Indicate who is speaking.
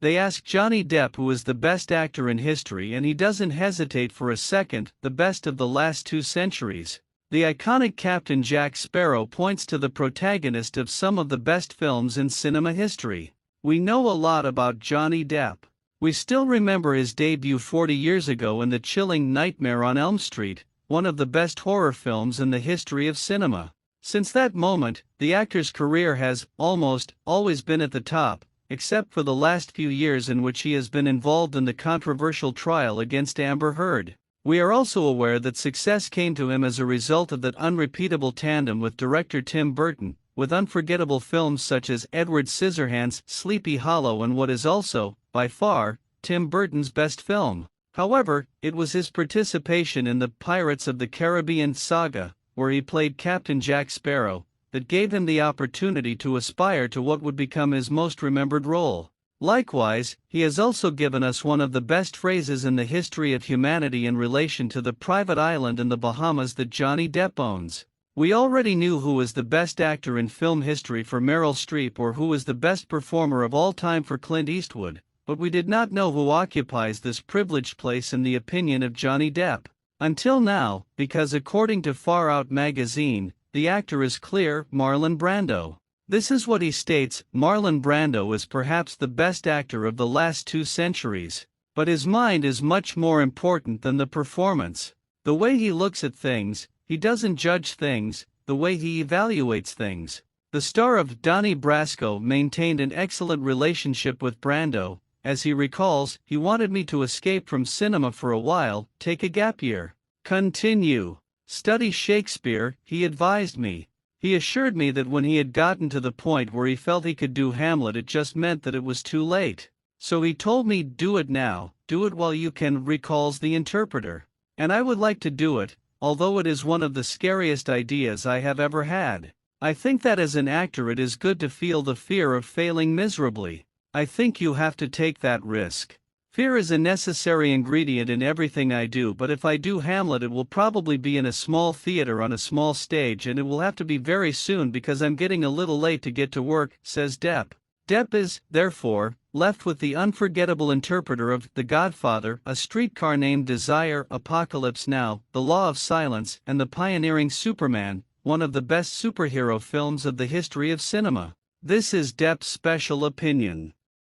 Speaker 1: They ask Johnny Depp who is the best actor in history, and he doesn't hesitate for a second, the best of the last 2 centuries. The iconic Captain Jack Sparrow points to the protagonist of some of the best films in cinema history. We know a lot about Johnny Depp. We still remember his debut 40 years ago in the chilling Nightmare on Elm Street, one of the best horror films in the history of cinema. Since that moment, the actor's career has almost always been at the top, except for the last few years in which he has been involved in the controversial trial against Amber Heard. We are also aware that success came to him as a result of that unrepeatable tandem with director Tim Burton, with unforgettable films such as Edward Scissorhands' Sleepy Hollow and what is also, by far, Tim Burton's best film. However, it was his participation in the Pirates of the Caribbean saga, where he played Captain Jack Sparrow, that gave him the opportunity to aspire to what would become his most remembered role. Likewise, he has also given us one of the best phrases in the history of humanity in relation to the private island in the Bahamas that Johnny Depp owns. We already knew who was the best actor in film history for Meryl Streep or who was the best performer of all time for Clint Eastwood, but we did not know who occupies this privileged place in the opinion of Johnny Depp. Until now, because according to Far Out magazine, the actor is clear: Marlon Brando. This is what he states: Marlon Brando is perhaps the best actor of the last 2 centuries. But his mind is much more important than the performance. The way he looks at things, he doesn't judge things, the way he evaluates things. The star of Donnie Brasco maintained an excellent relationship with Brando. As he recalls, he wanted me to escape from cinema for a while, take a gap year. Continue. Study Shakespeare, he advised me. He assured me that when he had gotten to the point where he felt he could do Hamlet, it just meant that it was too late. So he told me, do it now, do it while you can, recalls the interpreter. And I would like to do it, although it is one of the scariest ideas I have ever had. I think that as an actor it is good to feel the fear of failing miserably. I think you have to take that risk. Fear is a necessary ingredient in everything I do, but if I do Hamlet it will probably be in a small theater on a small stage, and it will have to be very soon because I'm getting a little late to get to work, says Depp. Depp is, therefore, left with the unforgettable interpreter of The Godfather, A Streetcar Named Desire, Apocalypse Now, The Law of Silence, and the pioneering Superman, one of the best superhero films of the history of cinema. This is Depp's special opinion.